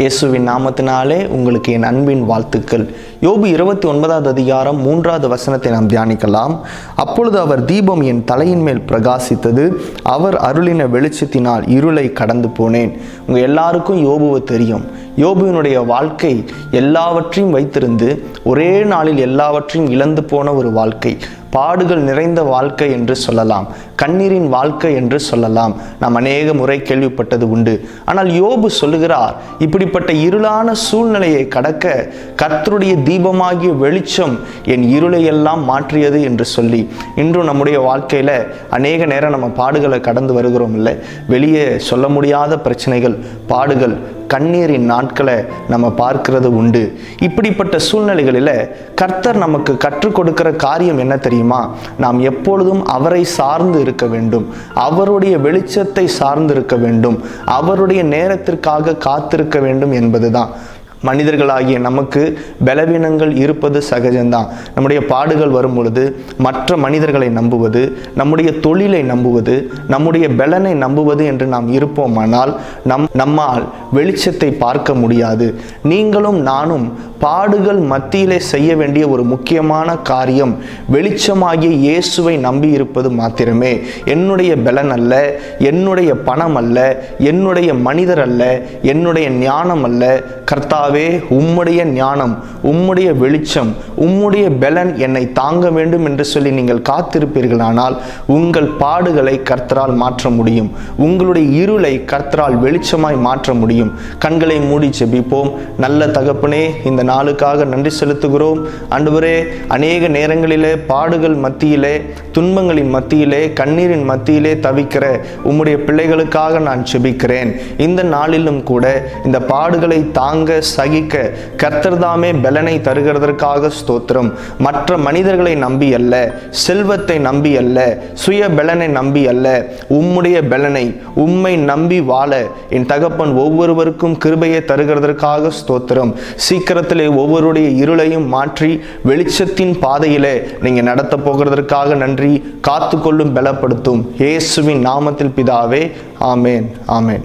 இயேசுவின் நாமத்தினாலே உங்களுக்கு என் அன்பின் வாழ்த்துக்கள். யோபு 29வது அதிகாரம் 3வது வசனத்தை நாம் தியானிக்கலாம். அப்பொழுது அவர் தீபம் என் தலையின் மேல் பிரகாசித்தது, அவர் அருளின வெளிச்சத்தினால் இருளை கடந்து போனேன். உங்கள் எல்லாருக்கும் யோபுவை தெரியும். யோபுவினுடைய வாழ்க்கை எல்லாவற்றையும் வைத்திருந்து ஒரே நாளில் எல்லாவற்றையும் இழந்து போன ஒரு வாழ்க்கை, பாடுகள் நிறைந்த வாழ்க்கை என்று சொல்லலாம், கண்ணீரின் வாழ்க்கை என்று சொல்லலாம். நாம் அநேக முறை கேள்விப்பட்டது உண்டு. ஆனால் யோபு சொல்லுகிறார், இப்படிப்பட்ட இருளான சூழ்நிலையை கடக்க கர்த்தருடைய தீபமாகிய வெளிச்சம் என் இருளையெல்லாம் மாற்றியது என்று சொல்லி. இன்றும் நம்முடைய வாழ்க்கையில அநேக நேரம் நம்ம பாடுகளை கடந்து வருகிறோம் இல்லை? வெளியே சொல்ல முடியாத பிரச்சனைகள், பாடுகள், கண்ணீரின் நாட்களை நம்ம பார்க்கிறது உண்டு. இப்படிப்பட்ட சூழ்நிலைகளில் கர்த்தர் நமக்கு கற்றுக் கொடுக்கிற காரியம் என்ன தெரியுமா? நாம் எப்பொழுதும் அவரை சார்ந்து இருக்க வேண்டும், அவருடைய வெளிச்சத்தை சார்ந்து இருக்க வேண்டும், அவருடைய நேரத்திற்காக காத்திருக்க வேண்டும் என்பதுதான். மனிதர்களாகிய நமக்கு பலவீனங்கள் இருப்பது சகஜம்தான். நம்முடைய பாடுகள் வரும் பொழுது மற்ற மனிதர்களை நம்புவது, நம்முடைய தொழிலை நம்புவது, நம்முடைய பலனை நம்புவது என்று நாம் இருப்போமானால் நம்மால் வெளிச்சத்தை பார்க்க முடியாது. நீங்களும் நானும் பாடுகள் மத்தியிலே செய்ய வேண்டிய ஒரு முக்கியமான காரியம் வெளிச்சமாகிய இயேசுவை நம்பி இருப்பது மாத்திரமே. என்னுடைய பலன் அல்ல, என்னுடைய பணம் அல்ல, என்னுடைய மனிதர் அல்ல, என்னுடைய ஞானம் அல்ல. கர்த்தாவே, உம்முடைய ஞானம், உம்முடைய வெளிச்சம், உம்முடைய பலன் என்னை தாங்க வேண்டும் என்று சொல்லி நீங்கள் காத்திருப்பீர்களானால் உங்கள் பாடுகளை கர்த்தரால் மாற்ற முடியும். உங்களுடைய இருளை கர்த்தரால் வெளிச்சமாய் மாற்ற முடியும். கண்களை மூடி ஜெபிப்போம். நல்ல தகப்பனே, இந்த நாளுக்காக நன்றி செலுத்துகிறோம். ஆண்டவரே, அநேக நேரங்களிலே பாடுகள் மத்தியிலே, துன்பங்களின் மத்தியிலே, கண்ணீரின் மத்தியிலே தவிக்கிற உம்முடைய பிள்ளைகளுக்காக நான் ஜெபிக்கிறேன். இந்த நாளிலும் கூட இந்த பாடுகளை தாங்க சகிக்க கர்த்தர் தாமே பலனை தருகிறதற்காக ஸ்தோத்திரம். மற்ற மனிதர்களை நம்பி அல்ல, செல்வத்தை நம்பி அல்ல, சுய பலனை நம்பி அல்ல, உம்முடைய பலனை, உம்மை நம்பி வாழ என் தகப்பன் ஒவ்வொருவருக்கும் கிருபையை தருகிறதற்காக ஸ்தோத்திரம். சீக்கிரத்திலே ஒவ்வொருடைய இருளையும் மாற்றி வெளிச்சத்தின் பாதையிலே நீங்க நடத்த போகிறதற்காக நன்றி. காத்துக்கொள்ளும், பலப்படுத்தும். இயேசுவின் நாமத்தில் பிதாவே, ஆமேன், ஆமேன்.